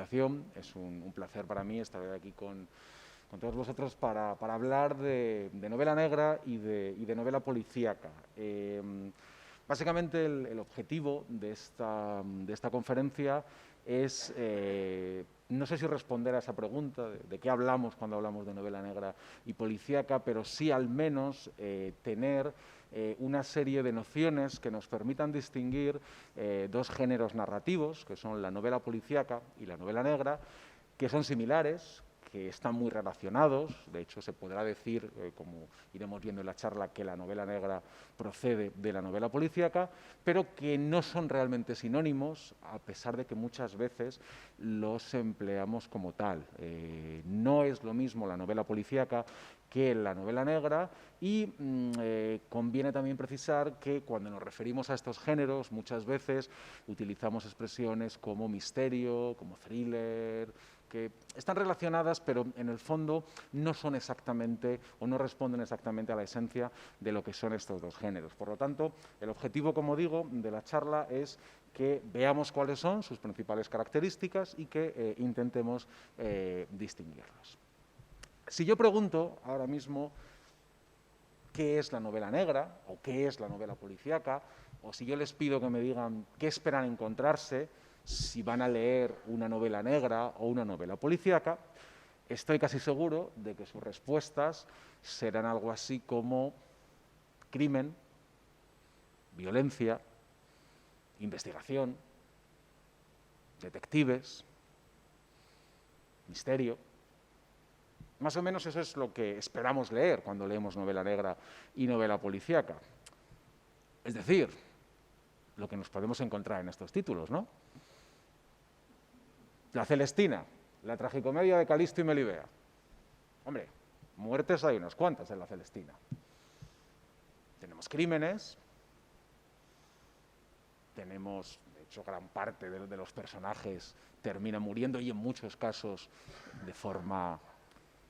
invitación. Es un placer para mí estar aquí con todos vosotros para hablar de novela negra y de novela policíaca. Básicamente el objetivo de esta conferencia es, no sé si responder a esa pregunta de qué hablamos cuando hablamos de novela negra y policíaca, pero sí al menos tener una serie de nociones que nos permitan distinguir dos géneros narrativos, que son la novela policíaca y la novela negra, que son similares, que están muy relacionados. De hecho, se podrá decir, como iremos viendo en la charla, que la novela negra procede de la novela policíaca, pero que no son realmente sinónimos, a pesar de que muchas veces los empleamos como tal. No es lo mismo la novela policíaca que la novela negra, y conviene también precisar que cuando nos referimos a estos géneros muchas veces utilizamos expresiones como misterio, como thriller, que están relacionadas, pero en el fondo no son exactamente o no responden exactamente a la esencia de lo que son estos dos géneros. Por lo tanto, el objetivo, como digo, de la charla es que veamos cuáles son sus principales características y que intentemos distinguirlas. Si yo pregunto ahora mismo qué es la novela negra o qué es la novela policíaca, o si yo les pido que me digan qué esperan encontrarse si van a leer una novela negra o una novela policíaca, estoy casi seguro de que sus respuestas serán algo así como crimen, violencia, investigación, detectives, misterio. Más o menos eso es lo que esperamos leer cuando leemos novela negra y novela policíaca. Es decir, lo que nos podemos encontrar en estos títulos, ¿no? La Celestina, la tragicomedia de Calisto y Melibea. Hombre, muertes hay unas cuantas en la Celestina. Tenemos crímenes, tenemos, de hecho, gran parte de los personajes termina muriendo y en muchos casos de forma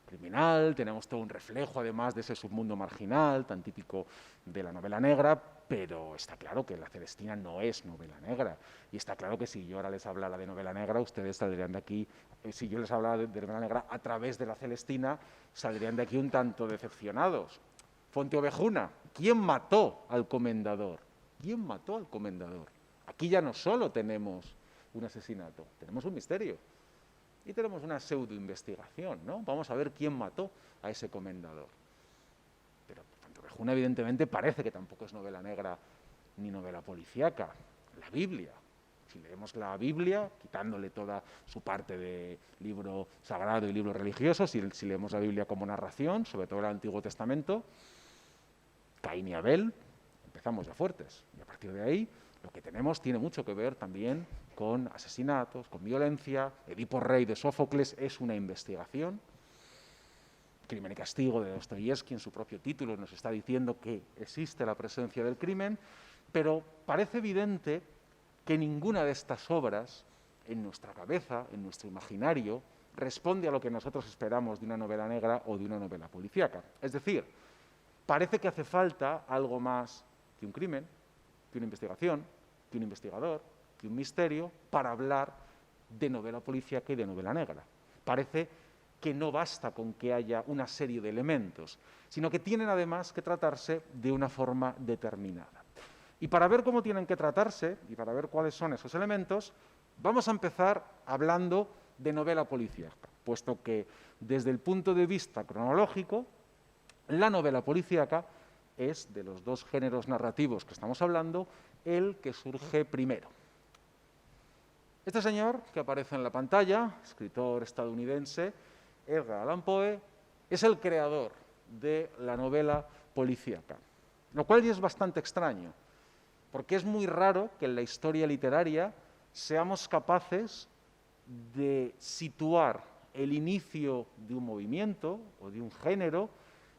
criminal. Tenemos todo un reflejo, además, de ese submundo marginal tan típico de la novela negra, pero está claro que la Celestina no es novela negra. Y está claro que si yo ahora les hablara de novela negra, ustedes saldrían de aquí, si yo les hablara de novela negra a través de la Celestina, saldrían de aquí un tanto decepcionados. Fuenteovejuna, ¿quién mató al comendador? ¿Quién mató al comendador? Aquí ya no solo tenemos un asesinato, tenemos un misterio. Y tenemos una pseudo-investigación, ¿no? Vamos a ver quién mató a ese comendador. Pero Fuenteovejuna, evidentemente, parece que tampoco es novela negra ni novela policíaca. La Biblia. Si leemos la Biblia, quitándole toda su parte de libro sagrado y libro religioso, si leemos la Biblia como narración, sobre todo el Antiguo Testamento, Caín y Abel, empezamos ya fuertes. Y a partir de ahí, lo que tenemos tiene mucho que ver también con asesinatos, con violencia. Edipo Rey de Sófocles es una investigación. Crimen y castigo de Dostoyevsky, en su propio título, nos está diciendo que existe la presencia del crimen, pero parece evidente que ninguna de estas obras, en nuestra cabeza, en nuestro imaginario, responde a lo que nosotros esperamos de una novela negra o de una novela policíaca. Es decir, parece que hace falta algo más que un crimen, que una investigación, que un investigador, que un misterio, para hablar de novela policíaca y de novela negra. Parece que no basta con que haya una serie de elementos, sino que tienen además que tratarse de una forma determinada. Y para ver cómo tienen que tratarse y para ver cuáles son esos elementos, vamos a empezar hablando de novela policíaca, puesto que desde el punto de vista cronológico, la novela policíaca es, de los dos géneros narrativos que estamos hablando, el que surge primero. Este señor, que aparece en la pantalla, escritor estadounidense, Edgar Allan Poe, es el creador de la novela policíaca, lo cual ya es bastante extraño, porque es muy raro que en la historia literaria seamos capaces de situar el inicio de un movimiento o de un género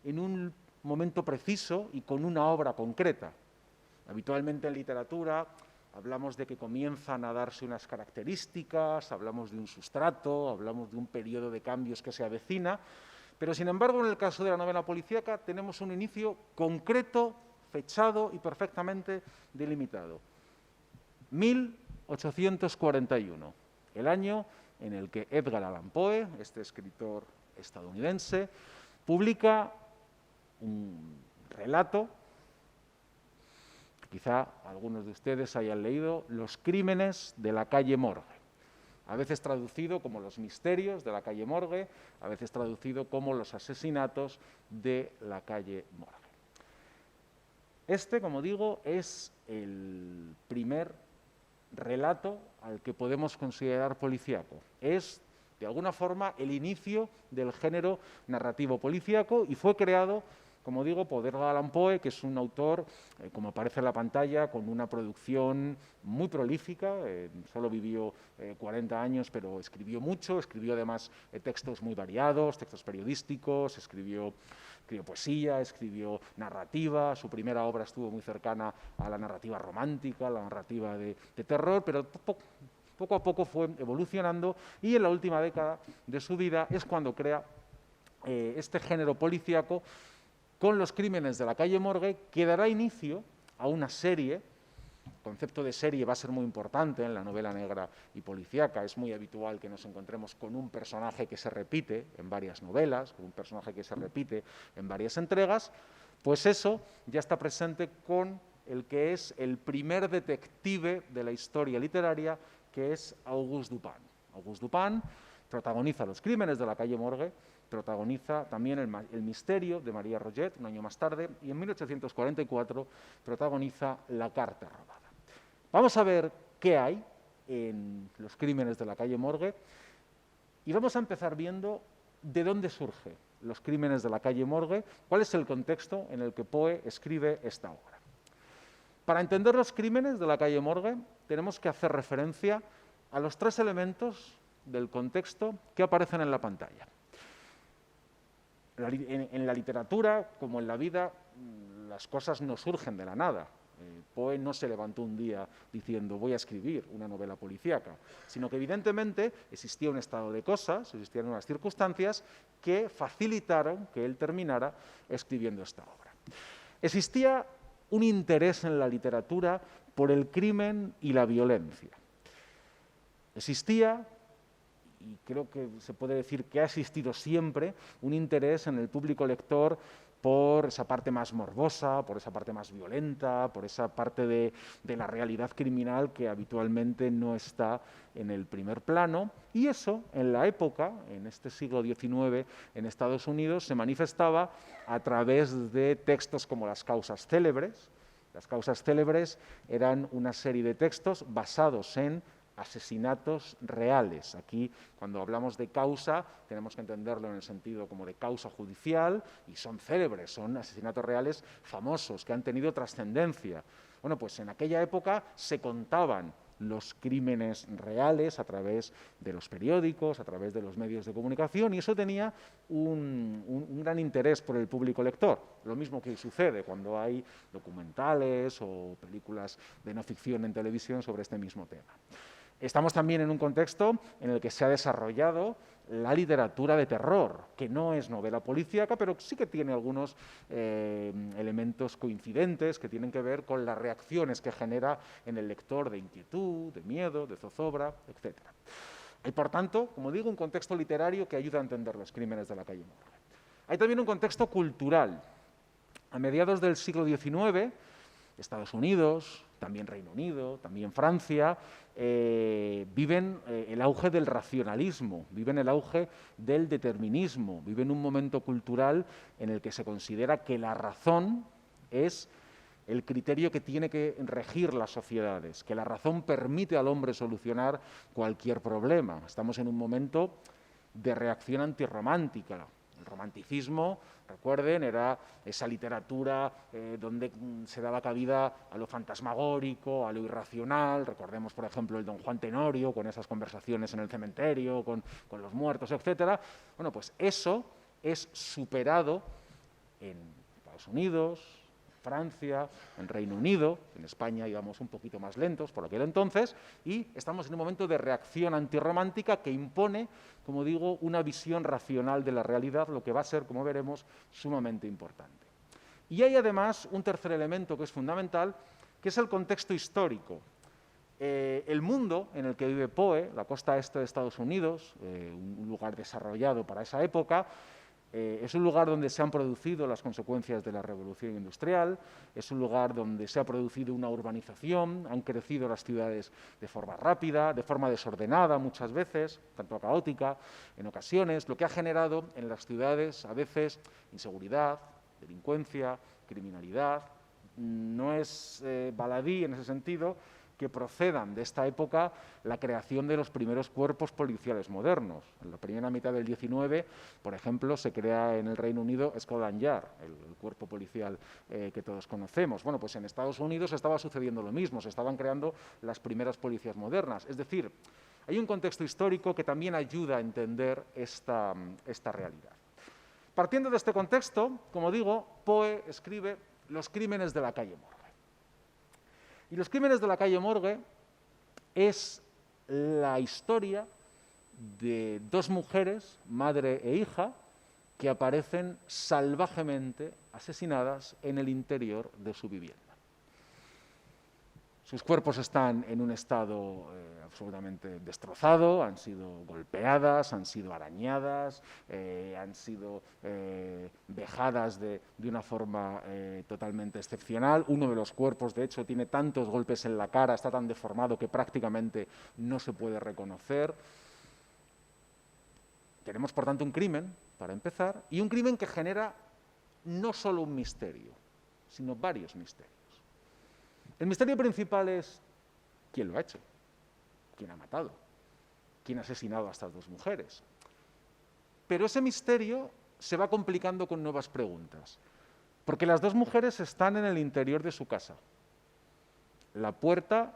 en un momento preciso y con una obra concreta. Habitualmente en literatura hablamos de que comienzan a darse unas características, hablamos de un sustrato, hablamos de un periodo de cambios que se avecina, pero sin embargo en el caso de la novela policíaca tenemos un inicio concreto, fechado y perfectamente delimitado. 1841, el año en el que Edgar Allan Poe, este escritor estadounidense, publica un relato, quizá algunos de ustedes hayan leído, Los crímenes de la calle Morgue, a veces traducido como Los misterios de la calle Morgue, a veces traducido como Los asesinatos de la calle Morgue. Este, como digo, es el primer relato al que podemos considerar policíaco. Es, de alguna forma, el inicio del género narrativo policíaco y fue creado, como digo, por Edgar Allan Poe, que es un autor, como aparece en la pantalla, con una producción muy prolífica. Solo vivió 40 años, pero escribió mucho, escribió además textos muy variados, textos periodísticos, escribió poesía, escribió narrativa. Su primera obra estuvo muy cercana a la narrativa romántica, a la narrativa de terror, pero poco a poco fue evolucionando y en la última década de su vida es cuando crea este género policíaco con Los crímenes de la calle Morgue, que dará inicio a una serie. El concepto de serie va a ser muy importante en la novela negra y policíaca. Es muy habitual que nos encontremos con un personaje que se repite en varias novelas, con un personaje que se repite en varias entregas. Pues eso ya está presente con el que es el primer detective de la historia literaria, que es Auguste Dupin. Auguste Dupin protagoniza Los crímenes de la calle Morgue, protagoniza también el misterio de María Roget, un año más tarde, y en 1844 protagoniza La carta robada. Vamos a ver qué hay en Los crímenes de la calle Morgue y vamos a empezar viendo de dónde surge Los crímenes de la calle Morgue, cuál es el contexto en el que Poe escribe esta obra. Para entender Los crímenes de la calle Morgue tenemos que hacer referencia a los tres elementos del contexto que aparecen en la pantalla. En la literatura, como en la vida, las cosas no surgen de la nada. Poe no se levantó un día diciendo voy a escribir una novela policíaca, sino que evidentemente existía un estado de cosas, existían unas circunstancias que facilitaron que él terminara escribiendo esta obra. Existía un interés en la literatura por el crimen y la violencia. Existía, y creo que se puede decir que ha existido siempre, un interés en el público lector por esa parte más morbosa, por esa parte más violenta, por esa parte de la realidad criminal que habitualmente no está en el primer plano. Y eso, en la época, en este siglo XIX, en Estados Unidos, se manifestaba a través de textos como las causas célebres. Las causas célebres eran una serie de textos basados en asesinatos reales. Aquí, cuando hablamos de causa, tenemos que entenderlo en el sentido como de causa judicial, y son célebres, son asesinatos reales famosos, que han tenido trascendencia. Bueno, pues en aquella época se contaban los crímenes reales a través de los periódicos, a través de los medios de comunicación, y eso tenía un gran interés por el público lector. Lo mismo que sucede cuando hay documentales o películas de no ficción en televisión sobre este mismo tema. Estamos también en un contexto en el que se ha desarrollado la literatura de terror, que no es novela policíaca, pero sí que tiene algunos elementos coincidentes que tienen que ver con las reacciones que genera en el lector de inquietud, de miedo, de zozobra, etc. Hay, por tanto, como digo, un contexto literario que ayuda a entender Los crímenes de la calle Morgue. Hay también un contexto cultural. A mediados del siglo XIX, Estados Unidos, también Reino Unido, también Francia, viven el auge del racionalismo, viven el auge del determinismo, viven un momento cultural en el que se considera que la razón es el criterio que tiene que regir las sociedades, que la razón permite al hombre solucionar cualquier problema. Estamos en un momento de reacción antirromántica. El romanticismo, recuerden, era esa literatura donde se daba cabida a lo fantasmagórico, a lo irracional. Recordemos, por ejemplo, el Don Juan Tenorio, con esas conversaciones en el cementerio, con los muertos, etc. Bueno, pues eso es superado en Estados Unidos, Francia, en Reino Unido. En España íbamos un poquito más lentos por aquel entonces, y estamos en un momento de reacción antirromántica que impone, como digo, una visión racional de la realidad, lo que va a ser, como veremos, sumamente importante. Y hay además un tercer elemento que es fundamental, que es el contexto histórico. el mundo en el que vive Poe, la costa este de Estados Unidos, un lugar desarrollado para esa época, es un lugar donde se han producido las consecuencias de la revolución industrial, es un lugar donde se ha producido una urbanización, han crecido las ciudades de forma rápida, de forma desordenada muchas veces, tanto caótica en ocasiones, lo que ha generado en las ciudades a veces inseguridad, delincuencia, criminalidad. No es baladí en ese sentido que procedan de esta época la creación de los primeros cuerpos policiales modernos. En la primera mitad del 19, por ejemplo, se crea en el Reino Unido Scotland Yard, el cuerpo policial que todos conocemos. Bueno, pues en Estados Unidos estaba sucediendo lo mismo, se estaban creando las primeras policías modernas. Es decir, hay un contexto histórico que también ayuda a entender esta realidad. Partiendo de este contexto, como digo, Poe escribe Los crímenes de la calle Morgue. Y Los crímenes de la calle Morgue es la historia de dos mujeres, madre e hija, que aparecen salvajemente asesinadas en el interior de su vivienda. Sus cuerpos están en un estado absolutamente destrozado, han sido golpeadas, han sido arañadas, han sido vejadas de una forma totalmente excepcional. Uno de los cuerpos, de hecho, tiene tantos golpes en la cara, está tan deformado que prácticamente no se puede reconocer. Tenemos, por tanto, un crimen, para empezar, y un crimen que genera no solo un misterio, sino varios misterios. El misterio principal es quién lo ha hecho, quién ha matado, quién ha asesinado a estas dos mujeres. Pero ese misterio se va complicando con nuevas preguntas, porque las dos mujeres están en el interior de su casa. La puerta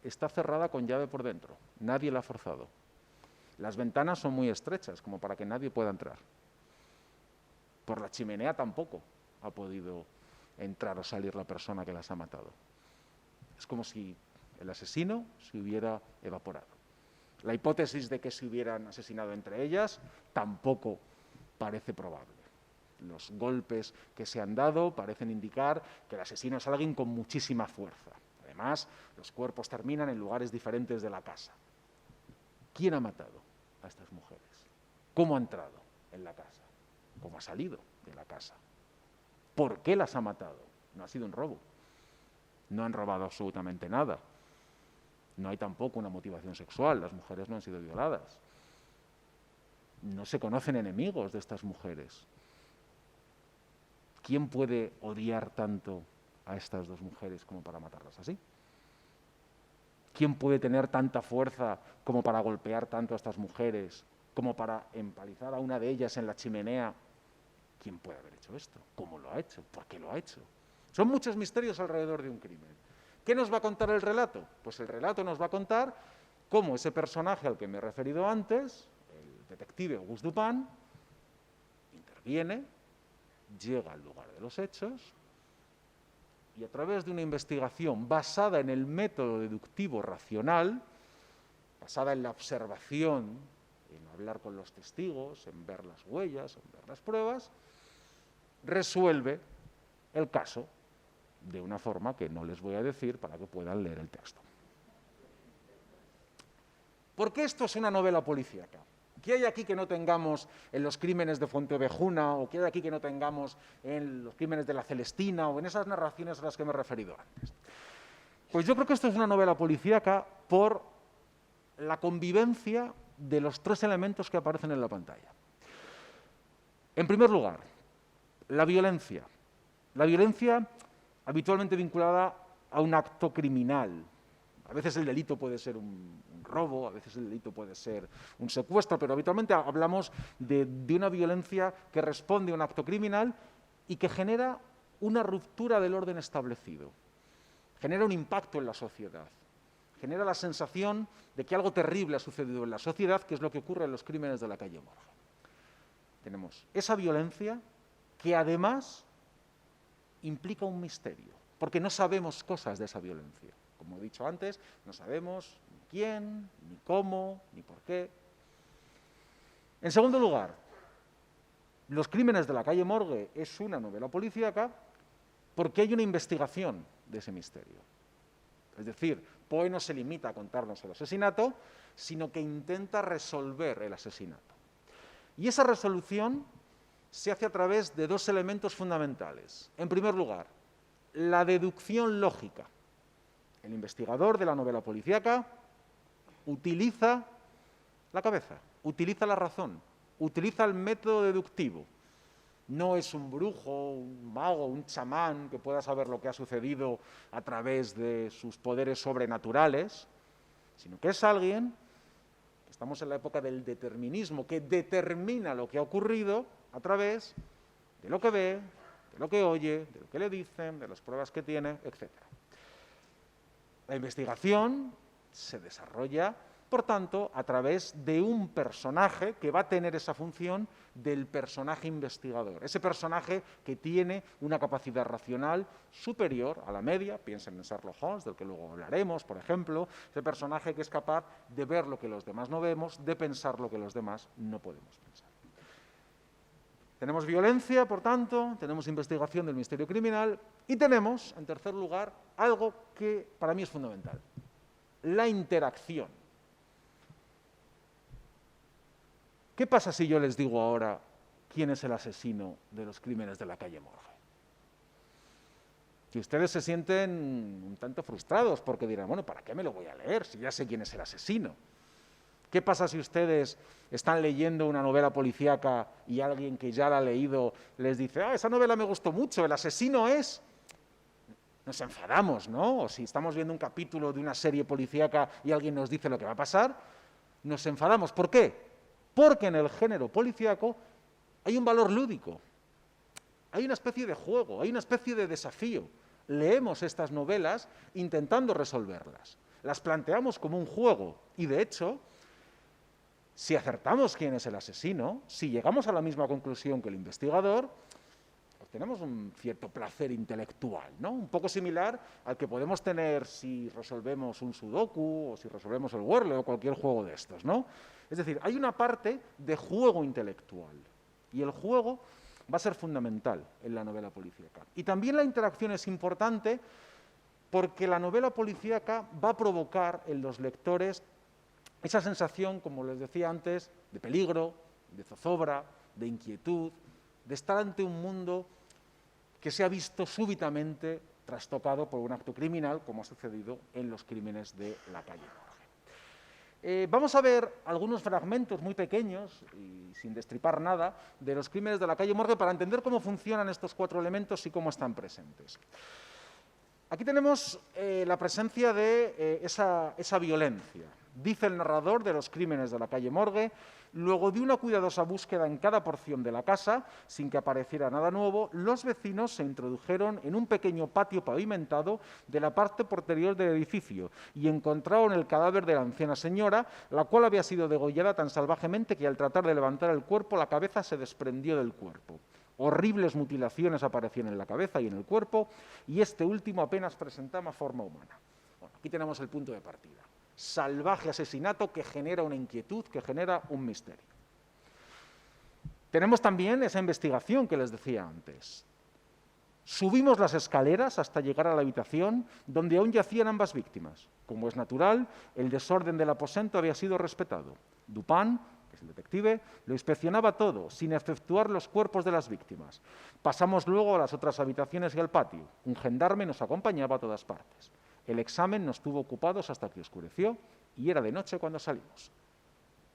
está cerrada con llave por dentro, nadie la ha forzado. Las ventanas son muy estrechas, como para que nadie pueda entrar. Por la chimenea tampoco ha podido entrar o salir la persona que las ha matado. Es como si el asesino se hubiera evaporado. La hipótesis de que se hubieran asesinado entre ellas tampoco parece probable. Los golpes que se han dado parecen indicar que el asesino es alguien con muchísima fuerza. Además, los cuerpos terminan en lugares diferentes de la casa. ¿Quién ha matado a estas mujeres? ¿Cómo ha entrado en la casa? ¿Cómo ha salido de la casa? ¿Por qué las ha matado? No ha sido un robo. No han robado absolutamente nada. No hay tampoco una motivación sexual. Las mujeres no han sido violadas. No se conocen enemigos de estas mujeres. ¿Quién puede odiar tanto a estas dos mujeres como para matarlas así? ¿Quién puede tener tanta fuerza como para golpear tanto a estas mujeres, como para empalizar a una de ellas en la chimenea? ¿Quién puede haber hecho esto? ¿Cómo lo ha hecho? ¿Por qué lo ha hecho? Son muchos misterios alrededor de un crimen. ¿Qué nos va a contar el relato? Pues el relato nos va a contar cómo ese personaje al que me he referido antes, el detective Auguste Dupin, interviene, llega al lugar de los hechos y a través de una investigación basada en el método deductivo racional, basada en la observación, en hablar con los testigos, en ver las huellas, en ver las pruebas, resuelve el caso de una forma que no les voy a decir para que puedan leer el texto. ¿Por qué esto es una novela policíaca? ¿Qué hay aquí que no tengamos en los crímenes de Fuenteovejuna o qué hay aquí que no tengamos en los crímenes de la Celestina o en esas narraciones a las que me he referido antes? Pues yo creo que esto es una novela policíaca por la convivencia de los tres elementos que aparecen en la pantalla. En primer lugar, la violencia. La violencia habitualmente vinculada a un acto criminal. A veces el delito puede ser un robo, a veces el delito puede ser un secuestro, pero habitualmente hablamos de una violencia que responde a un acto criminal y que genera una ruptura del orden establecido, genera un impacto en la sociedad, genera la sensación de que algo terrible ha sucedido en la sociedad, que es lo que ocurre en los crímenes de la calle Morgue. Tenemos esa violencia que además implica un misterio, porque no sabemos cosas de esa violencia. Como he dicho antes, no sabemos ni quién, ni cómo, ni por qué. En segundo lugar, Los crímenes de la calle Morgue es una novela policíaca porque hay una investigación de ese misterio. Es decir, Poe no se limita a contarnos el asesinato, sino que intenta resolver el asesinato. Y esa resolución se hace a través de dos elementos fundamentales. En primer lugar, la deducción lógica. El investigador de la novela policíaca utiliza la cabeza, utiliza la razón, utiliza el método deductivo. No es un brujo, un mago, un chamán que pueda saber lo que ha sucedido a través de sus poderes sobrenaturales, sino que es alguien, estamos en la época del determinismo, que determina lo que ha ocurrido a través de lo que ve, de lo que oye, de lo que le dicen, de las pruebas que tiene, etc. La investigación se desarrolla, por tanto, a través de un personaje que va a tener esa función del personaje investigador. Ese personaje que tiene una capacidad racional superior a la media, piensen en Sherlock Holmes, del que luego hablaremos, por ejemplo, ese personaje que es capaz de ver lo que los demás no vemos, de pensar lo que los demás no podemos pensar. Tenemos violencia, por tanto, tenemos investigación del misterio criminal y tenemos, en tercer lugar, algo que para mí es fundamental, la interacción. ¿Qué pasa si yo les digo ahora quién es el asesino de los crímenes de la calle Morgue? Si ustedes se sienten un tanto frustrados porque dirán, bueno, ¿para qué me lo voy a leer si ya sé quién es el asesino? ¿Qué pasa si ustedes están leyendo una novela policíaca y alguien que ya la ha leído les dice, esa novela me gustó mucho, el asesino es... Nos enfadamos, ¿no? O si estamos viendo un capítulo de una serie policíaca y alguien nos dice lo que va a pasar, nos enfadamos. ¿Por qué? Porque en el género policíaco hay un valor lúdico, hay una especie de juego, hay una especie de desafío. Leemos estas novelas intentando resolverlas, las planteamos como un juego y, de hecho, si acertamos quién es el asesino, si llegamos a la misma conclusión que el investigador, pues tenemos un cierto placer intelectual, ¿no? Un poco similar al que podemos tener si resolvemos un sudoku o si resolvemos el Wordle o cualquier juego de estos, ¿no? Es decir, hay una parte de juego intelectual y el juego va a ser fundamental en la novela policíaca. Y también la interacción es importante porque la novela policíaca va a provocar en los lectores esa sensación, como les decía antes, de peligro, de zozobra, de inquietud, de estar ante un mundo que se ha visto súbitamente trastocado por un acto criminal, como ha sucedido en los crímenes de la calle Morgue. Vamos a ver algunos fragmentos muy pequeños, y sin destripar nada, de los crímenes de la calle Morgue para entender cómo funcionan estos cuatro elementos y cómo están presentes. Aquí tenemos la presencia de esa violencia. Dice el narrador de los crímenes de la calle Morgue, luego de una cuidadosa búsqueda en cada porción de la casa, sin que apareciera nada nuevo, los vecinos se introdujeron en un pequeño patio pavimentado de la parte posterior del edificio y encontraron el cadáver de la anciana señora, la cual había sido degollada tan salvajemente que al tratar de levantar el cuerpo, la cabeza se desprendió del cuerpo. Horribles mutilaciones aparecían en la cabeza y en el cuerpo, y este último apenas presentaba forma humana. Bueno, aquí tenemos el punto de partida. Salvaje asesinato que genera una inquietud, que genera un misterio. Tenemos también esa investigación que les decía antes. Subimos las escaleras hasta llegar a la habitación donde aún yacían ambas víctimas. Como es natural, el desorden del aposento había sido respetado. Dupin, que es el detective, lo inspeccionaba todo, sin efectuar los cuerpos de las víctimas. Pasamos luego a las otras habitaciones y al patio. Un gendarme nos acompañaba a todas partes. El examen nos tuvo ocupados hasta que oscureció y era de noche cuando salimos.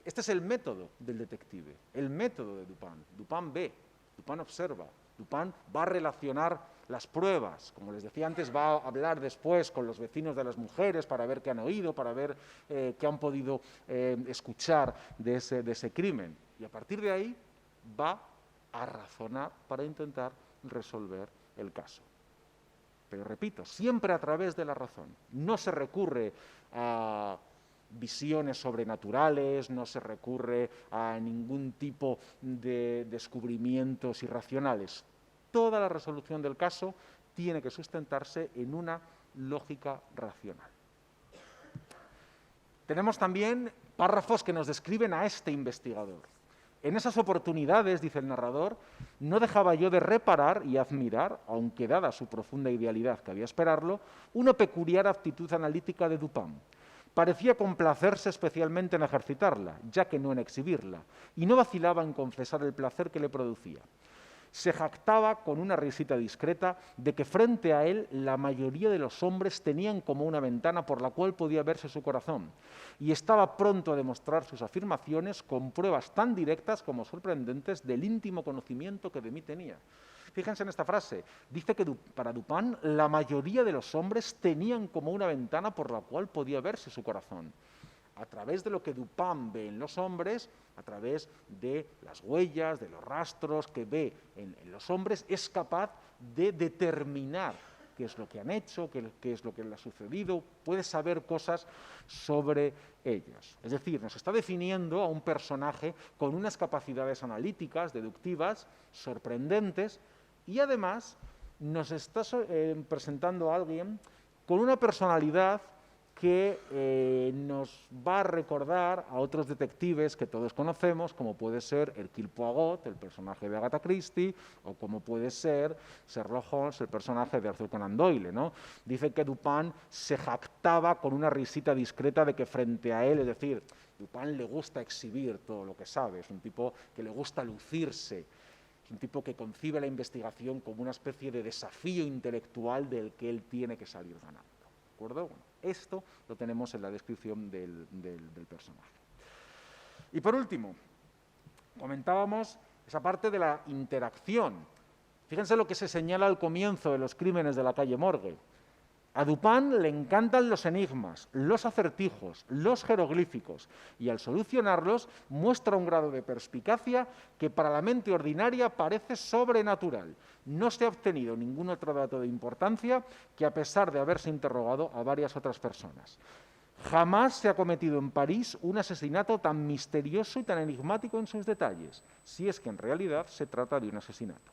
Este es el método del detective, el método de Dupin. Dupin ve, Dupin observa, Dupin va a relacionar las pruebas. Como les decía antes, va a hablar después con los vecinos de las mujeres para ver qué han oído, para ver qué han podido escuchar de ese crimen. Y a partir de ahí va a razonar para intentar resolver el caso. Pero repito, siempre a través de la razón. No se recurre a visiones sobrenaturales, no se recurre a ningún tipo de descubrimientos irracionales. Toda la resolución del caso tiene que sustentarse en una lógica racional. Tenemos también párrafos que nos describen a este investigador. En esas oportunidades, dice el narrador, no dejaba yo de reparar y admirar, aunque dada su profunda idealidad cabía esperarlo, una peculiar aptitud analítica de Dupin. Parecía complacerse especialmente en ejercitarla, ya que no en exhibirla, y no vacilaba en confesar el placer que le producía. Se jactaba con una risita discreta de que frente a él la mayoría de los hombres tenían como una ventana por la cual podía verse su corazón, y estaba pronto a demostrar sus afirmaciones con pruebas tan directas como sorprendentes del íntimo conocimiento que de mí tenía. Fíjense en esta frase, dice que para Dupin la mayoría de los hombres tenían como una ventana por la cual podía verse su corazón. A través de lo que Dupin ve en los hombres, a través de las huellas, de los rastros que ve en los hombres, es capaz de determinar qué es lo que han hecho, qué es lo que les ha sucedido, puede saber cosas sobre ellos. Es decir, nos está definiendo a un personaje con unas capacidades analíticas, deductivas, sorprendentes, y además nos está presentando a alguien con una personalidad que nos va a recordar a otros detectives que todos conocemos, como puede ser Hercule Poirot, el personaje de Agatha Christie, o como puede ser Sherlock Holmes, el personaje de Arthur Conan Doyle, ¿no? Dice que Dupin se jactaba con una risita discreta de que frente a él, es decir, Dupin le gusta exhibir todo lo que sabe, es un tipo que le gusta lucirse, es un tipo que concibe la investigación como una especie de desafío intelectual del que él tiene que salir ganando. ¿De acuerdo? Bueno, esto lo tenemos en la descripción del personaje. Y por último, comentábamos esa parte de la interacción. Fíjense lo que se señala al comienzo de Los crímenes de la calle Morgue. A Dupin le encantan los enigmas, los acertijos, los jeroglíficos, y al solucionarlos muestra un grado de perspicacia que para la mente ordinaria parece sobrenatural. No se ha obtenido ningún otro dato de importancia que a pesar de haberse interrogado a varias otras personas. Jamás se ha cometido en París un asesinato tan misterioso y tan enigmático en sus detalles, si es que en realidad se trata de un asesinato.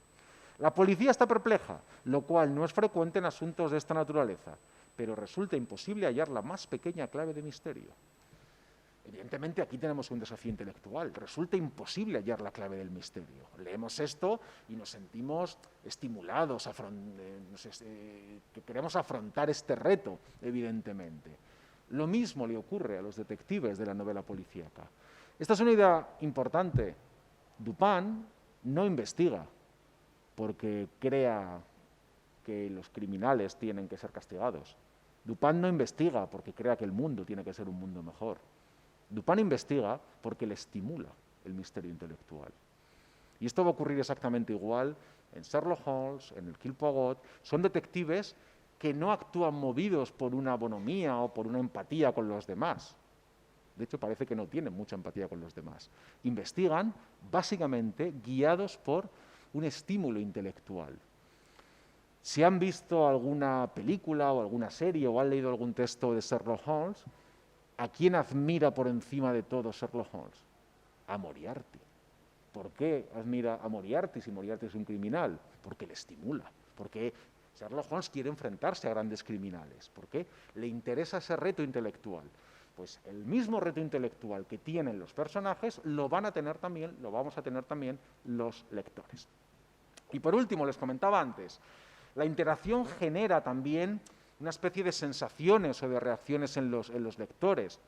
La policía está perpleja, lo cual no es frecuente en asuntos de esta naturaleza, pero resulta imposible hallar la más pequeña clave de misterio. Evidentemente aquí tenemos un desafío intelectual, resulta imposible hallar la clave del misterio. Leemos esto y nos sentimos estimulados, que queremos afrontar este reto, evidentemente. Lo mismo le ocurre a los detectives de la novela policíaca. Esta es una idea importante. Dupin no investiga porque crea que los criminales tienen que ser castigados. Dupin no investiga porque crea que el mundo tiene que ser un mundo mejor. Dupin investiga porque le estimula el misterio intelectual. Y esto va a ocurrir exactamente igual en Sherlock Holmes, en Hercule Poirot. Son detectives que no actúan movidos por una bonomía o por una empatía con los demás. De hecho, parece que no tienen mucha empatía con los demás. Investigan básicamente guiados por un estímulo intelectual. Si han visto alguna película o alguna serie o han leído algún texto de Sherlock Holmes, ¿a quién admira por encima de todo Sherlock Holmes? A Moriarty. ¿Por qué admira a Moriarty si Moriarty es un criminal? Porque le estimula, porque Sherlock Holmes quiere enfrentarse a grandes criminales, porque le interesa ese reto intelectual. Pues el mismo reto intelectual que tienen los personajes lo vamos a tener también los lectores. Y por último, les comentaba antes, la interacción genera también una especie de sensaciones o de reacciones en los lectores.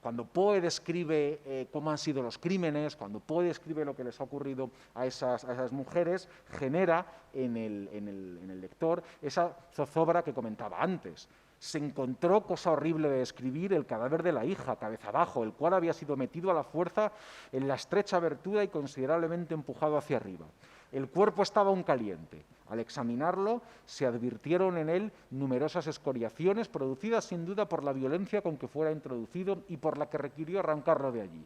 Cuando Poe describe cómo han sido los crímenes, cuando Poe describe lo que les ha ocurrido a esas mujeres, genera en el lector esa zozobra que comentaba antes. Se encontró, cosa horrible de describir, el cadáver de la hija, cabeza abajo, el cual había sido metido a la fuerza en la estrecha abertura y considerablemente empujado hacia arriba. El cuerpo estaba aún caliente. Al examinarlo, se advirtieron en él numerosas escoriaciones producidas sin duda por la violencia con que fuera introducido y por la que requirió arrancarlo de allí.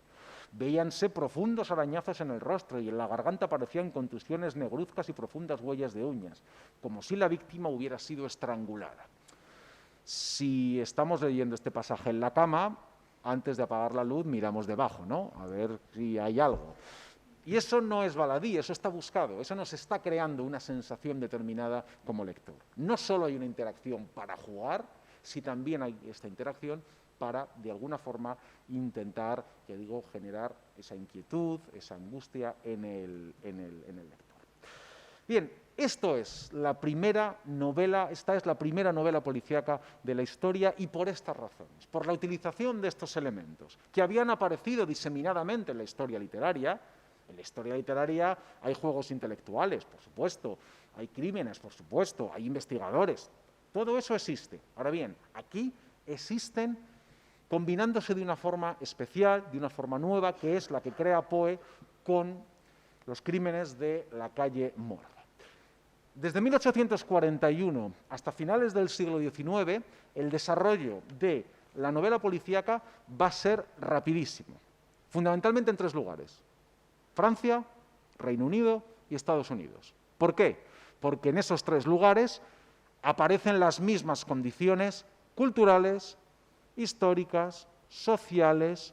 Veíanse profundos arañazos en el rostro y en la garganta aparecían contusiones negruzcas y profundas huellas de uñas, como si la víctima hubiera sido estrangulada. Si estamos leyendo este pasaje en la cama, antes de apagar la luz miramos debajo, ¿no? A ver si hay algo. Y eso no es baladí, eso está buscado, eso nos está creando una sensación determinada como lector. No solo hay una interacción para jugar, si también hay esta interacción para, de alguna forma, intentar, ya digo, generar esa inquietud, esa angustia en el lector. Bien, esta es la primera novela policíaca de la historia, y por estas razones, por la utilización de estos elementos que habían aparecido diseminadamente en la historia literaria. En la historia literaria hay juegos intelectuales, por supuesto, hay crímenes, por supuesto, hay investigadores, todo eso existe. Ahora bien, aquí existen combinándose de una forma especial, de una forma nueva, que es la que crea Poe con los crímenes de la calle Morgue. Desde 1841 hasta finales del siglo XIX, el desarrollo de la novela policíaca va a ser rapidísimo, fundamentalmente en tres lugares: Francia, Reino Unido y Estados Unidos. ¿Por qué? Porque en esos tres lugares aparecen las mismas condiciones culturales, históricas, sociales,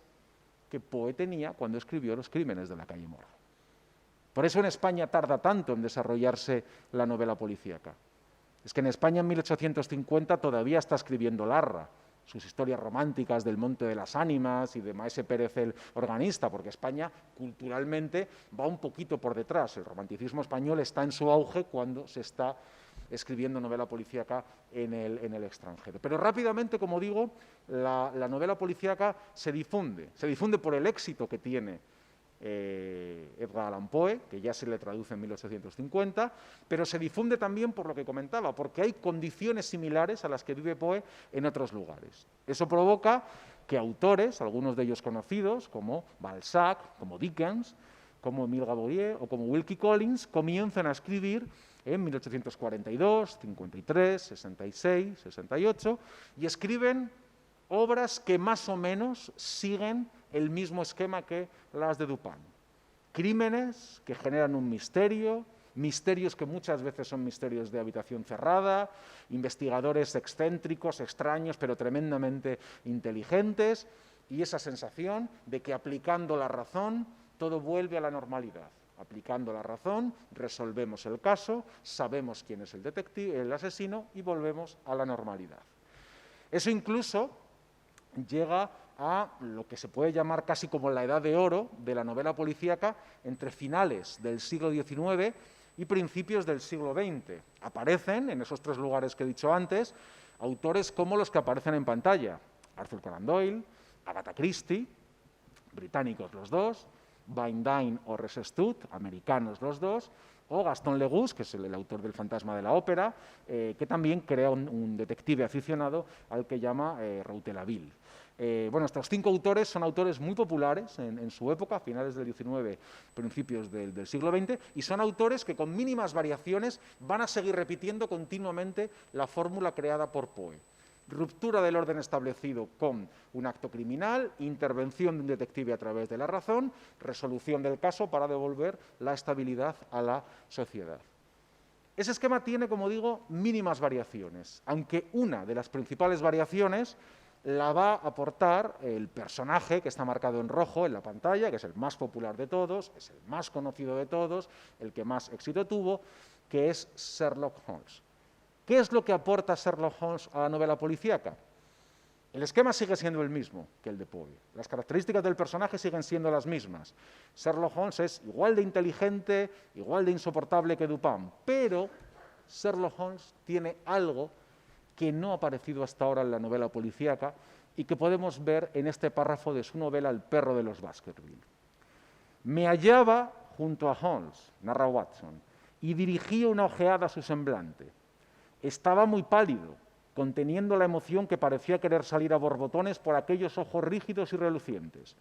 que Poe tenía cuando escribió Los crímenes de la calle Morgue. Por eso en España tarda tanto en desarrollarse la novela policíaca. Es que en España en 1850 todavía está escribiendo Larra sus historias románticas del Monte de las Ánimas y de Maese Pérez el organista, porque España culturalmente va un poquito por detrás. El romanticismo español está en su auge cuando se está escribiendo novela policíaca en el extranjero. Pero rápidamente, como digo, la novela policíaca se difunde por el éxito que tiene Edgar Allan Poe, que ya se le traduce en 1850, pero se difunde también por lo que comentaba, porque hay condiciones similares a las que vive Poe en otros lugares. Eso provoca que autores, algunos de ellos conocidos, como Balzac, como Dickens, como Émile Gaboriau o como Wilkie Collins, comiencen a escribir en 1842, 53, 66, 68, y escriben obras que más o menos siguen el mismo esquema que las de Dupin. Crímenes que generan un misterio, misterios que muchas veces son misterios de habitación cerrada, investigadores excéntricos, extraños, pero tremendamente inteligentes, y esa sensación de que aplicando la razón todo vuelve a la normalidad. Aplicando la razón, resolvemos el caso, sabemos quién es el detective, el asesino, y volvemos a la normalidad. Eso incluso llega a lo que se puede llamar casi como la edad de oro de la novela policíaca entre finales del siglo XIX y principios del siglo XX. Aparecen, en esos tres lugares que he dicho antes, autores como los que aparecen en pantalla: Arthur Conan Doyle, Agatha Christie, británicos los dos, Vine o Resstutt, americanos los dos, o Gaston Legoux, que es el autor del Fantasma de la Ópera, que también crea un detective aficionado al que llama Rouletabille. Bueno, estos cinco autores son autores muy populares en su época, a finales del XIX, principios del siglo XX, y son autores que con mínimas variaciones van a seguir repitiendo continuamente la fórmula creada por Poe. Ruptura del orden establecido con un acto criminal, intervención de un detective a través de la razón, resolución del caso para devolver la estabilidad a la sociedad. Ese esquema tiene, como digo, mínimas variaciones, aunque una de las principales variaciones la va a aportar el personaje que está marcado en rojo en la pantalla, que es el más popular de todos, es el más conocido de todos, el que más éxito tuvo, que es Sherlock Holmes. ¿Qué es lo que aporta Sherlock Holmes a la novela policíaca? El esquema sigue siendo el mismo que el de Poe. Las características del personaje siguen siendo las mismas. Sherlock Holmes es igual de inteligente, igual de insoportable que Dupin, pero Sherlock Holmes tiene algo que no ha aparecido hasta ahora en la novela policíaca y que podemos ver en este párrafo de su novela El perro de los Baskerville. Me hallaba junto a Holmes, narra Watson, y dirigía una ojeada a su semblante. Estaba muy pálido, conteniendo la emoción que parecía querer salir a borbotones por aquellos ojos rígidos y relucientes.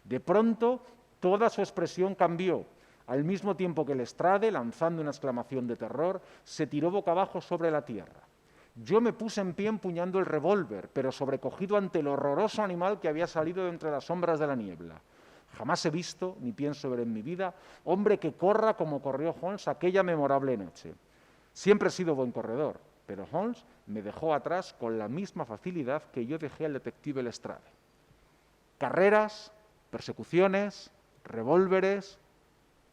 De pronto, toda su expresión cambió. Al mismo tiempo que Lestrade, lanzando una exclamación de terror, se tiró boca abajo sobre la tierra. Yo me puse en pie empuñando el revólver, pero sobrecogido ante el horroroso animal que había salido de entre las sombras de la niebla. Jamás he visto, ni pienso ver en mi vida, hombre que corra como corrió Holmes aquella memorable noche. Siempre he sido buen corredor, pero Holmes me dejó atrás con la misma facilidad que yo dejé al detective Lestrade. Carreras, persecuciones, revólveres,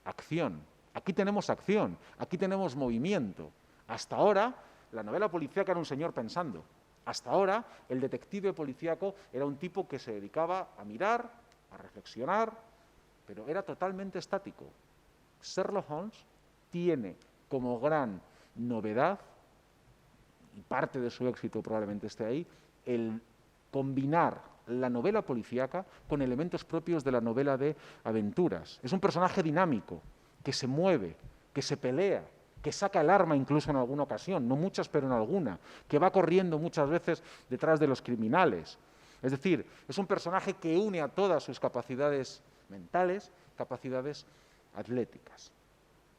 acción. Aquí tenemos acción, aquí tenemos movimiento. Hasta ahora, la novela policíaca era un señor pensando. Hasta ahora, el detective policíaco era un tipo que se dedicaba a mirar, a reflexionar, pero era totalmente estático. Sherlock Holmes tiene como gran novedad, y parte de su éxito probablemente esté ahí, el combinar la novela policíaca con elementos propios de la novela de aventuras. Es un personaje dinámico, que se mueve, que se pelea, que saca el arma incluso en alguna ocasión, no muchas pero en alguna, que va corriendo muchas veces detrás de los criminales. Es decir, es un personaje que une a todas sus capacidades mentales, capacidades atléticas.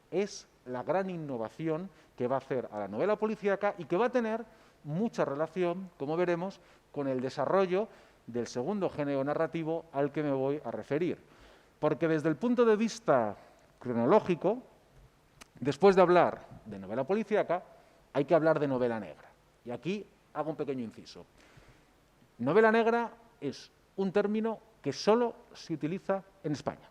Es la gran innovación que va a hacer a la novela policíaca y que va a tener mucha relación, como veremos, con el desarrollo del segundo género narrativo al que me voy a referir. Porque desde el punto de vista cronológico, después de hablar de novela policíaca, hay que hablar de novela negra. Y aquí hago un pequeño inciso. Novela negra es un término que solo se utiliza en España.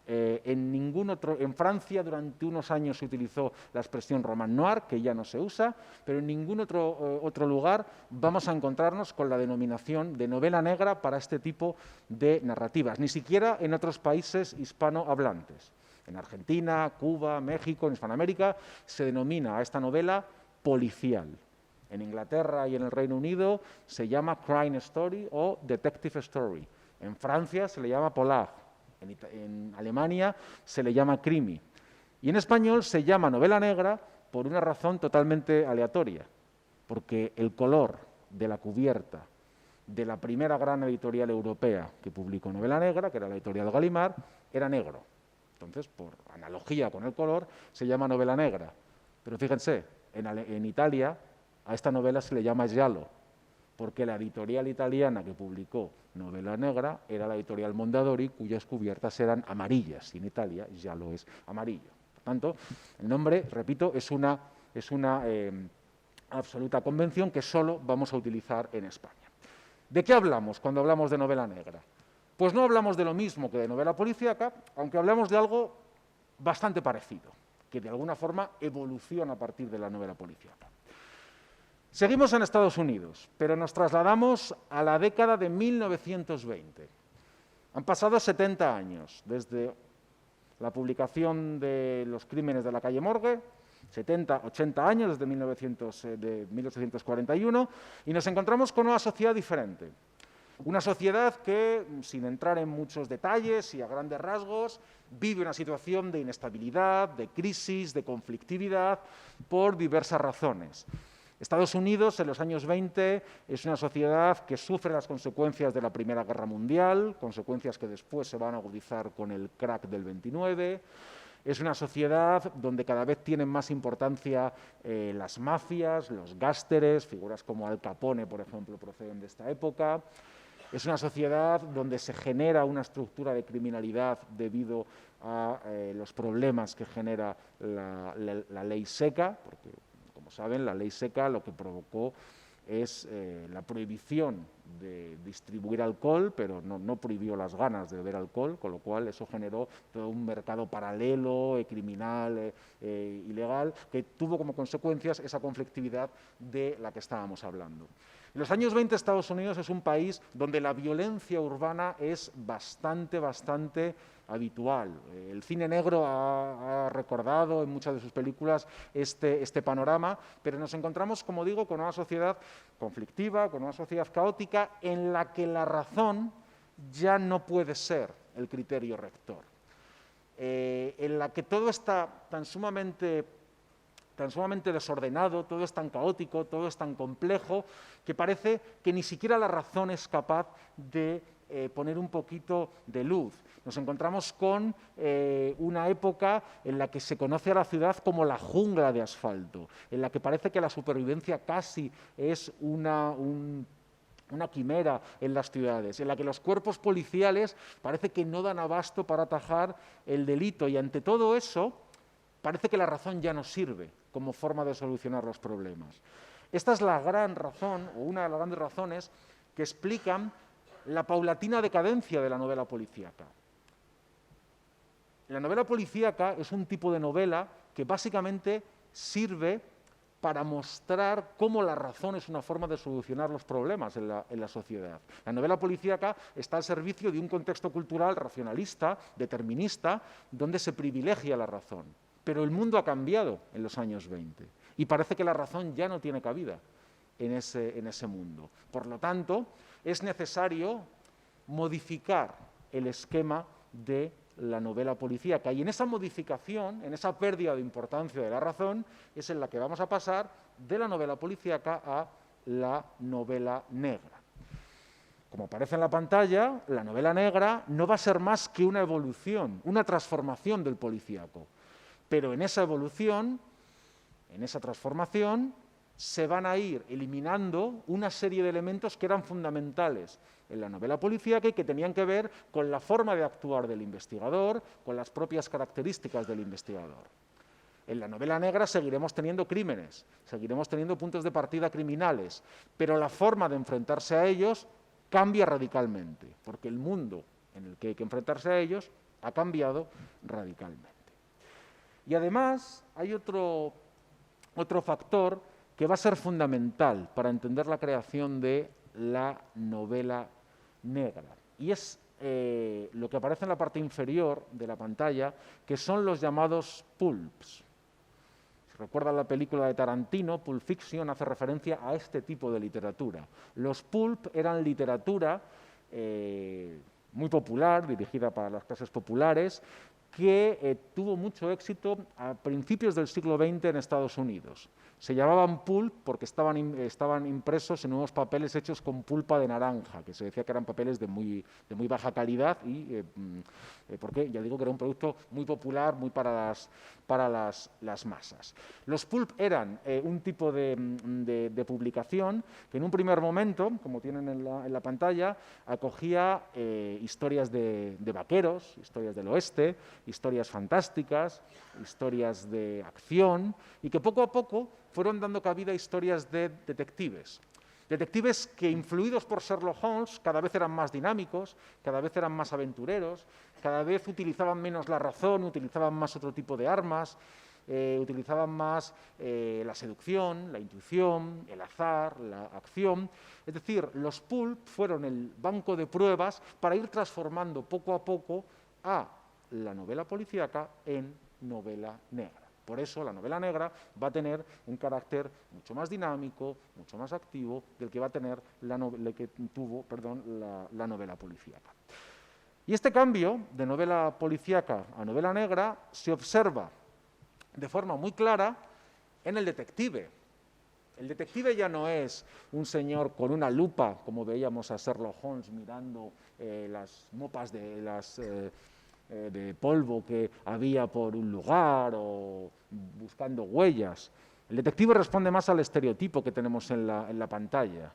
En Francia durante unos años se utilizó la expresión roman noir, que ya no se usa, pero en ningún otro lugar vamos a encontrarnos con la denominación de novela negra para este tipo de narrativas, ni siquiera en otros países hispanohablantes. En Argentina, Cuba, México, en Hispanoamérica se denomina a esta novela policial. En Inglaterra y en el Reino Unido se llama crime story o detective story. En Francia se le llama polar. En Alemania se le llama crimi. Y en español se llama novela negra por una razón totalmente aleatoria, porque el color de la cubierta de la primera gran editorial europea que publicó novela negra, que era la editorial Gallimard, era negro. Entonces, por analogía con el color, se llama novela negra. Pero fíjense, en Italia a esta novela se le llama giallo, porque la editorial italiana que publicó novela negra era la editorial Mondadori, cuyas cubiertas eran amarillas, y en Italia giallo es amarillo. Por tanto, el nombre, repito, es una absoluta convención que solo vamos a utilizar en España. ¿De qué hablamos cuando hablamos de novela negra? Pues no hablamos de lo mismo que de novela policíaca, aunque hablamos de algo bastante parecido, que de alguna forma evoluciona a partir de la novela policíaca. Seguimos en Estados Unidos, pero nos trasladamos a la década de 1920. Han pasado 70 años desde la publicación de Los crímenes de la calle Morgue, 70, 80 años desde 1841, y nos encontramos con una sociedad diferente. Una sociedad que, sin entrar en muchos detalles y a grandes rasgos, vive una situación de inestabilidad, de crisis, de conflictividad, por diversas razones. Estados Unidos, en los años 20, es una sociedad que sufre las consecuencias de la Primera Guerra Mundial, consecuencias que después se van a agudizar con el crack del 29. Es una sociedad donde cada vez tienen más importancia las mafias, los gásteres, figuras como Al Capone, por ejemplo, proceden de esta época. Es una sociedad donde se genera una estructura de criminalidad debido a los problemas que genera la ley seca, porque, como saben, la ley seca lo que provocó es la prohibición de distribuir alcohol, pero no prohibió las ganas de beber alcohol, con lo cual eso generó todo un mercado paralelo, criminal, ilegal, que tuvo como consecuencias esa conflictividad de la que estábamos hablando. En los años 20 Estados Unidos es un país donde la violencia urbana es bastante habitual. El cine negro ha recordado en muchas de sus películas este panorama, pero nos encontramos, como digo, con una sociedad conflictiva, con una sociedad caótica en la que la razón ya no puede ser el criterio rector, en la que todo está tan sumamente desordenado, todo es tan caótico, todo es tan complejo, que parece que ni siquiera la razón es capaz de poner un poquito de luz. Nos encontramos con una época en la que se conoce a la ciudad como la jungla de asfalto, en la que parece que la supervivencia casi es una quimera en las ciudades, en la que los cuerpos policiales parece que no dan abasto para atajar el delito, y ante todo eso parece que la razón ya no sirve como forma de solucionar los problemas. Esta es la gran razón, o una de las grandes razones, que explican la paulatina decadencia de la novela policíaca. La novela policíaca es un tipo de novela que básicamente sirve para mostrar cómo la razón es una forma de solucionar los problemas en la sociedad. La novela policíaca está al servicio de un contexto cultural racionalista, determinista, donde se privilegia la razón. Pero el mundo ha cambiado en los años 20 y parece que la razón ya no tiene cabida en ese mundo. Por lo tanto, es necesario modificar el esquema de la novela policíaca, y en esa modificación, en esa pérdida de importancia de la razón, es en la que vamos a pasar de la novela policíaca a la novela negra. Como aparece en la pantalla, la novela negra no va a ser más que una evolución, una transformación del policíaco, pero en esa evolución, en esa transformación, se van a ir eliminando una serie de elementos que eran fundamentales en la novela policíaca y que tenían que ver con la forma de actuar del investigador, con las propias características del investigador. En la novela negra seguiremos teniendo crímenes, seguiremos teniendo puntos de partida criminales, pero la forma de enfrentarse a ellos cambia radicalmente, porque el mundo en el que hay que enfrentarse a ellos ha cambiado radicalmente. Y además hay otro factor que va a ser fundamental para entender la creación de la novela negra. Y es lo que aparece en la parte inferior de la pantalla, que son los llamados pulps. Si recuerdan la película de Tarantino, Pulp Fiction, hace referencia a este tipo de literatura. Los pulp eran literatura muy popular, dirigida para las clases populares, que tuvo mucho éxito a principios del siglo XX en Estados Unidos. Se llamaban pulp porque estaban impresos en unos papeles hechos con pulpa de naranja, que se decía que eran papeles de muy baja calidad y porque ya digo que era un producto muy popular, muy para las masas. Los pulp eran un tipo de publicación que en un primer momento, como tienen en la pantalla, acogía historias de vaqueros, historias del oeste, historias fantásticas, historias de acción, y que poco a poco fueron dando cabida a historias de detectives. Detectives que, influidos por Sherlock Holmes, cada vez eran más dinámicos, cada vez eran más aventureros, cada vez utilizaban menos la razón, utilizaban más otro tipo de armas, utilizaban más la seducción, la intuición, el azar, la acción. Es decir, los pulp fueron el banco de pruebas para ir transformando poco a poco a la novela policíaca en novela negra. Por eso la novela negra va a tener un carácter mucho más dinámico, mucho más activo del que va a tener que tuvo la novela policíaca. Y este cambio de novela policíaca a novela negra se observa de forma muy clara en el detective. El detective ya no es un señor con una lupa, como veíamos a Sherlock Holmes mirando las mopas de polvo que había por un lugar o buscando huellas. El detective responde más al estereotipo que tenemos en la pantalla.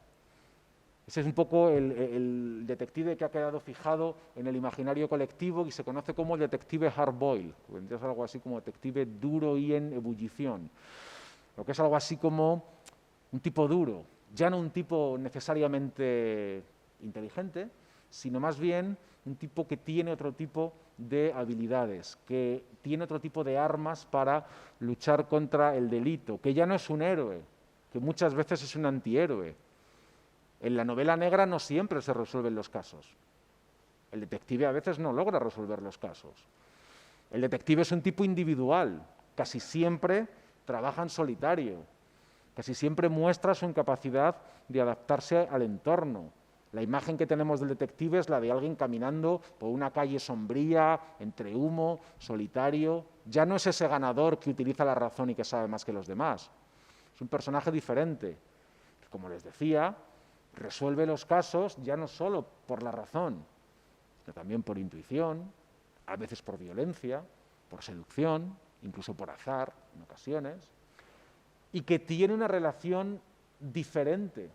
Ese es un poco el detective que ha quedado fijado en el imaginario colectivo y se conoce como el detective hard-boiled, que es algo así como detective duro y en ebullición, lo que es algo así como un tipo duro, ya no un tipo necesariamente inteligente, sino más bien un tipo que tiene otro tipo de habilidades, que tiene otro tipo de armas para luchar contra el delito, que ya no es un héroe, que muchas veces es un antihéroe. En la novela negra no siempre se resuelven los casos. El detective a veces no logra resolver los casos. El detective es un tipo individual, casi siempre trabaja en solitario, casi siempre muestra su incapacidad de adaptarse al entorno. La imagen que tenemos del detective es la de alguien caminando por una calle sombría, entre humo, solitario. Ya no es ese ganador que utiliza la razón y que sabe más que los demás. Es un personaje diferente, que, como les decía, resuelve los casos ya no solo por la razón, sino también por intuición, a veces por violencia, por seducción, incluso por azar en ocasiones, y que tiene una relación diferente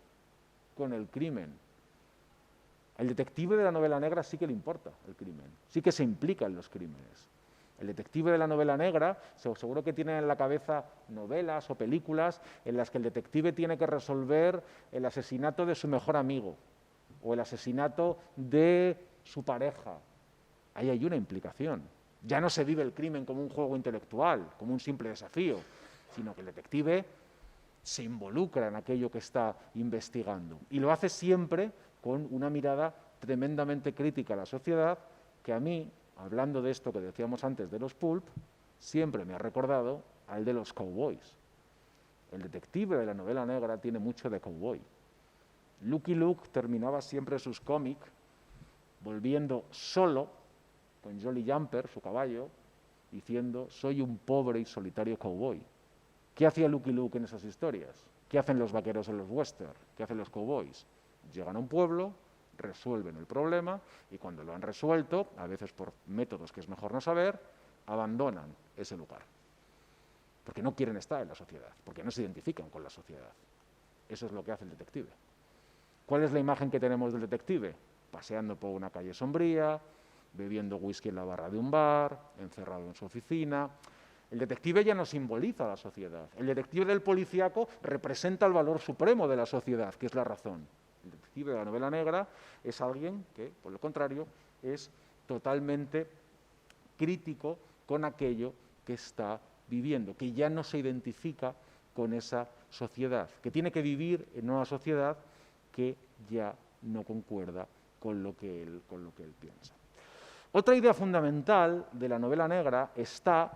con el crimen. Al detective de la novela negra sí que le importa el crimen, sí que se implica en los crímenes. El detective de la novela negra, seguro que tiene en la cabeza novelas o películas en las que el detective tiene que resolver el asesinato de su mejor amigo o el asesinato de su pareja. Ahí hay una implicación. Ya no se vive el crimen como un juego intelectual, como un simple desafío, sino que el detective se involucra en aquello que está investigando. Y lo hace siempre con una mirada tremendamente crítica a la sociedad, que a mí, hablando de esto que decíamos antes de los pulp, siempre me ha recordado al de los cowboys. El detective de la novela negra tiene mucho de cowboy. Lucky Luke terminaba siempre sus cómics volviendo solo, con Jolly Jumper, su caballo, diciendo: soy un pobre y solitario cowboy. ¿Qué hacía Lucky Luke en esas historias? ¿Qué hacen los vaqueros en los westerns? ¿Qué hacen los cowboys? Llegan a un pueblo, resuelven el problema y cuando lo han resuelto, a veces por métodos que es mejor no saber, abandonan ese lugar. Porque no quieren estar en la sociedad, porque no se identifican con la sociedad. Eso es lo que hace el detective. ¿Cuál es la imagen que tenemos del detective? Paseando por una calle sombría, bebiendo whisky en la barra de un bar, encerrado en su oficina. El detective ya no simboliza a la sociedad. El detective del policíaco representa el valor supremo de la sociedad, que es la razón. El detective de la novela negra es alguien que, por lo contrario, es totalmente crítico con aquello que está viviendo, que ya no se identifica con esa sociedad, que tiene que vivir en una sociedad que ya no concuerda con lo que él piensa. Otra idea fundamental de la novela negra está,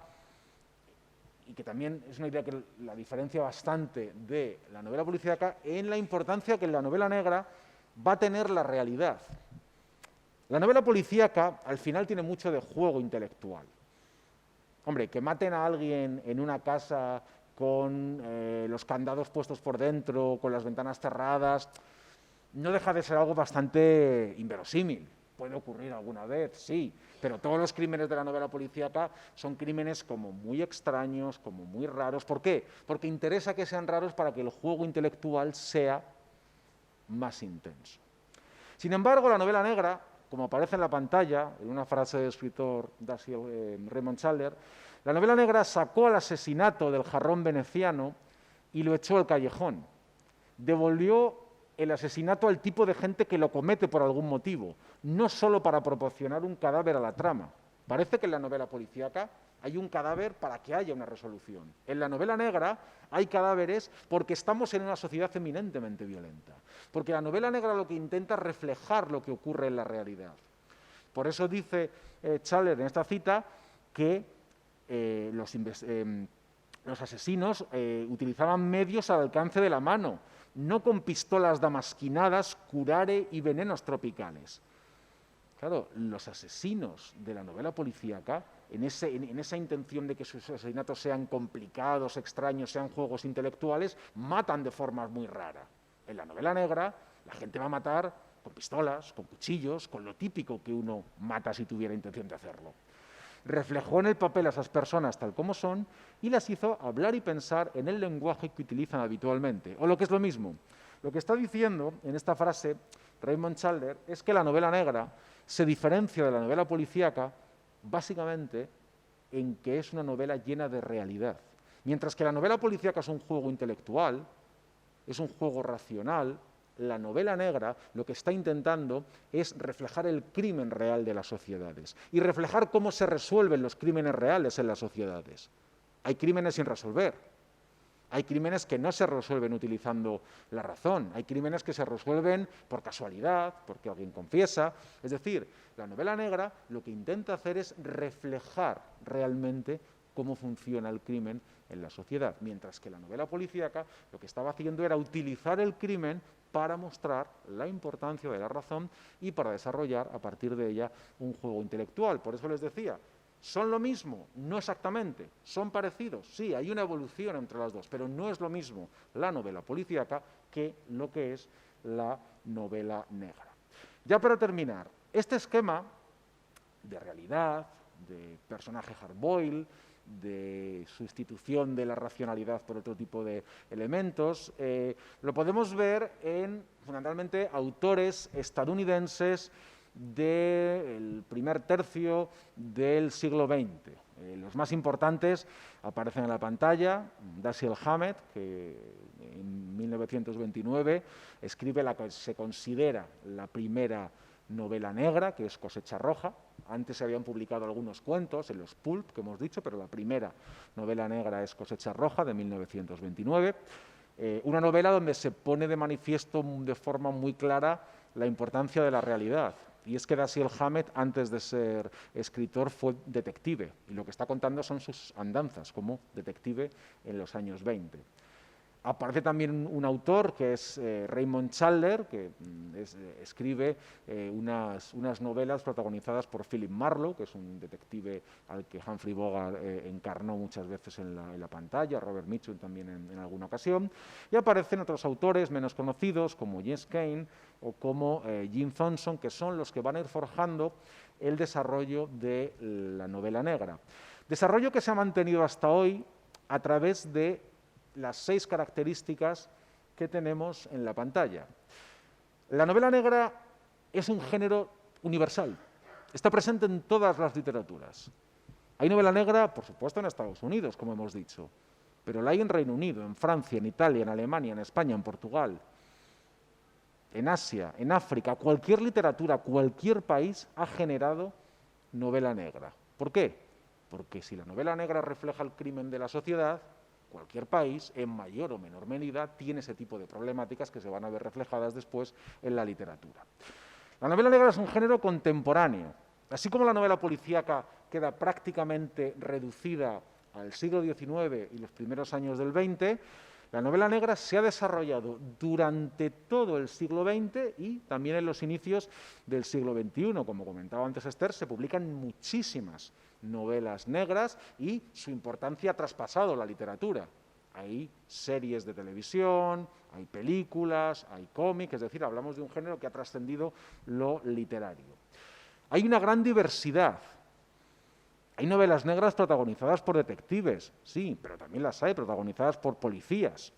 y que también es una idea que la diferencia bastante de la novela policíaca, en la importancia que en la novela negra va a tener la realidad. La novela policíaca al final tiene mucho de juego intelectual. Hombre, que maten a alguien en una casa con los candados puestos por dentro, con las ventanas cerradas, no deja de ser algo bastante inverosímil. Puede ocurrir alguna vez, sí, pero todos los crímenes de la novela policíaca son crímenes como muy extraños, como muy raros. ¿Por qué? Porque interesa que sean raros para que el juego intelectual sea más intenso. Sin embargo, la novela negra, como aparece en la pantalla, en una frase del escritor Raymond Chandler, la novela negra sacó al asesinato del jarrón veneciano y lo echó al callejón. Devolvió el asesinato al tipo de gente que lo comete por algún motivo, no solo para proporcionar un cadáver a la trama. Parece que en la novela policíaca hay un cadáver para que haya una resolución. En la novela negra hay cadáveres porque estamos en una sociedad eminentemente violenta, porque la novela negra lo que intenta es reflejar lo que ocurre en la realidad. Por eso dice Chandler en esta cita que los asesinos utilizaban medios al alcance de la mano, no con pistolas damasquinadas, curare y venenos tropicales. Claro, los asesinos de la novela policíaca, en esa intención de que sus asesinatos sean complicados, extraños, sean juegos intelectuales, matan de formas muy raras. En la novela negra, la gente va a matar con pistolas, con cuchillos, con lo típico que uno mata si tuviera intención de hacerlo. Reflejó en el papel a esas personas tal como son y las hizo hablar y pensar en el lenguaje que utilizan habitualmente. O lo que es lo mismo, lo que está diciendo en esta frase Raymond Chandler es que la novela negra se diferencia de la novela policíaca básicamente en que es una novela llena de realidad. Mientras que la novela policíaca es un juego intelectual, es un juego racional, la novela negra lo que está intentando es reflejar el crimen real de las sociedades y reflejar cómo se resuelven los crímenes reales en las sociedades. Hay crímenes sin resolver, hay crímenes que no se resuelven utilizando la razón, hay crímenes que se resuelven por casualidad, porque alguien confiesa. Es decir, la novela negra lo que intenta hacer es reflejar realmente cómo funciona el crimen en la sociedad, mientras que la novela policíaca lo que estaba haciendo era utilizar el crimen para mostrar la importancia de la razón y para desarrollar a partir de ella un juego intelectual. Por eso les decía, ¿son lo mismo? No exactamente. ¿Son parecidos? Sí, hay una evolución entre las dos, pero no es lo mismo la novela policíaca que lo que es la novela negra. Ya para terminar, este esquema de realidad, de personaje hard-boiled, de sustitución de la racionalidad por otro tipo de elementos, lo podemos ver en, fundamentalmente, autores estadounidenses del primer tercio del siglo XX. Los más importantes aparecen en la pantalla: Dashiell Hammett, que en 1929 escribe la que se considera la primera novela negra, que es Cosecha Roja. Antes se habían publicado algunos cuentos en los pulp, que hemos dicho, pero la primera novela negra es Cosecha Roja, de 1929. una novela donde se pone de manifiesto de forma muy clara la importancia de la realidad. Y es que Dashiell Hammett, antes de ser escritor, fue detective. Y lo que está contando son sus andanzas como detective en los años 20. Aparece también un autor que es Raymond Chandler, que escribe unas novelas protagonizadas por Philip Marlowe, que es un detective al que Humphrey Bogart encarnó muchas veces en la pantalla, Robert Mitchum también en alguna ocasión, y aparecen otros autores menos conocidos como James Cain o como Jim Thompson, que son los que van a ir forjando el desarrollo de la novela negra. Desarrollo que se ha mantenido hasta hoy a través de las 6 características que tenemos en la pantalla. La novela negra es un género universal, está presente en todas las literaturas. Hay novela negra, por supuesto, en Estados Unidos, como hemos dicho, pero la hay en Reino Unido, en Francia, en Italia, en Alemania, en España, en Portugal, en Asia, en África. Cualquier literatura, cualquier país ha generado novela negra. ¿Por qué? Porque si la novela negra refleja el crimen de la sociedad, cualquier país, en mayor o menor medida, tiene ese tipo de problemáticas que se van a ver reflejadas después en la literatura. La novela negra es un género contemporáneo. Así como la novela policíaca queda prácticamente reducida al siglo XIX y los primeros años del XX, la novela negra se ha desarrollado durante todo el siglo XX y también en los inicios del siglo XXI. Como comentaba antes Esther, se publican muchísimas novelas negras y su importancia ha traspasado la literatura. Hay series de televisión, hay películas, hay cómics, es decir, hablamos de un género que ha trascendido lo literario. Hay una gran diversidad. Hay novelas negras protagonizadas por detectives, sí, pero también las hay protagonizadas por policías.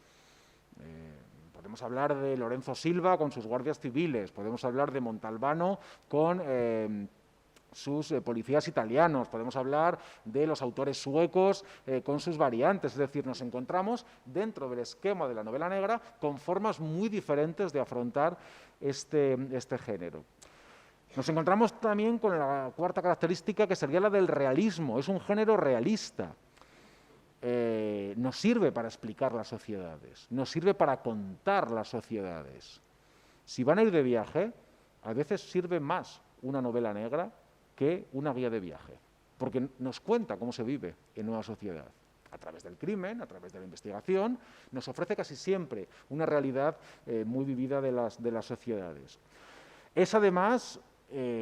Podemos hablar de Lorenzo Silva con sus guardias civiles, podemos hablar de Montalbano con sus policías italianos, podemos hablar de los autores suecos con sus variantes, es decir, nos encontramos dentro del esquema de la novela negra con formas muy diferentes de afrontar este género. Nos encontramos también con la cuarta característica, que sería la del realismo. Es un género realista. Nos sirve para explicar las sociedades, nos sirve para contar las sociedades. Si van a ir de viaje, a veces sirve más una novela negra que una guía de viaje, porque nos cuenta cómo se vive en una sociedad. A través del crimen, a través de la investigación, nos ofrece casi siempre una realidad muy vivida de las sociedades. Es además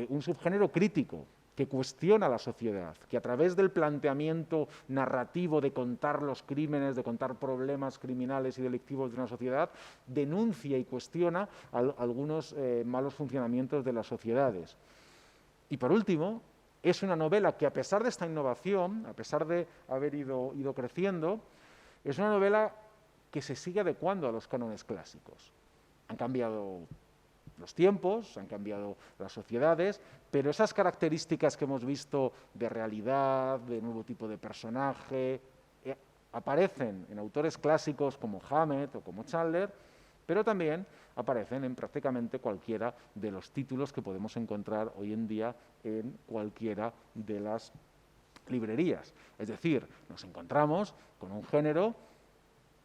un subgénero crítico que cuestiona la sociedad, que a través del planteamiento narrativo de contar los crímenes, de contar problemas criminales y delictivos de una sociedad, denuncia y cuestiona algunos malos funcionamientos de las sociedades. Y por último, es una novela que, a pesar de esta innovación, a pesar de haber ido creciendo, es una novela que se sigue adecuando a los cánones clásicos. Han cambiado los tiempos, han cambiado las sociedades, pero esas características que hemos visto de realidad, de nuevo tipo de personaje, aparecen en autores clásicos como Hammett o como Chandler, pero también aparecen en prácticamente cualquiera de los títulos que podemos encontrar hoy en día en cualquiera de las librerías. Es decir, nos encontramos con un género,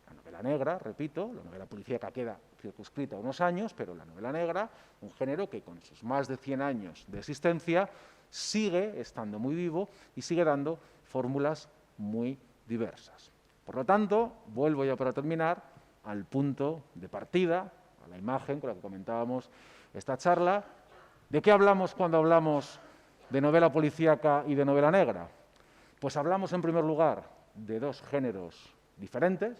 la novela negra, repito, la novela policíaca queda circunscrita a unos años, pero la novela negra, un género que con sus más de 100 años de existencia sigue estando muy vivo y sigue dando fórmulas muy diversas. Por lo tanto, vuelvo ya para terminar al punto de partida, a la imagen con la que comentábamos esta charla. ¿De qué hablamos cuando hablamos de novela policíaca y de novela negra? Pues hablamos en primer lugar de dos géneros diferentes,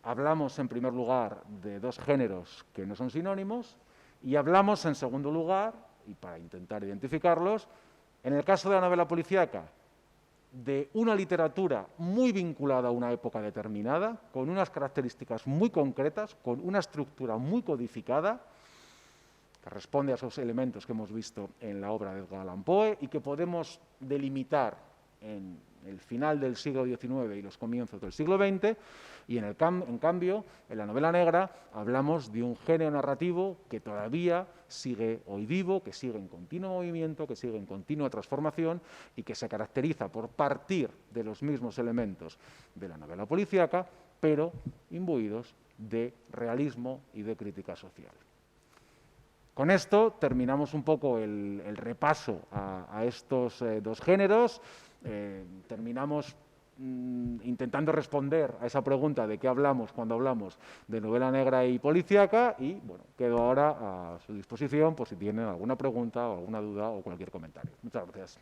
hablamos en primer lugar de dos géneros que no son sinónimos y hablamos en segundo lugar, y para intentar identificarlos, en el caso de la novela policíaca, de una literatura muy vinculada a una época determinada, con unas características muy concretas, con una estructura muy codificada, que responde a esos elementos que hemos visto en la obra de Edgar Allan Poe y que podemos delimitar en el final del siglo XIX y los comienzos del siglo XX, y en cambio, en la novela negra hablamos de un género narrativo que todavía sigue hoy vivo, que sigue en continuo movimiento, que sigue en continua transformación y que se caracteriza por partir de los mismos elementos de la novela policíaca, pero imbuidos de realismo y de crítica social. Con esto terminamos un poco el repaso a estos dos géneros. Terminamos intentando responder a esa pregunta de qué hablamos cuando hablamos de novela negra y policíaca, y bueno, quedo ahora a su disposición por si tienen alguna pregunta o alguna duda o cualquier comentario. Muchas gracias.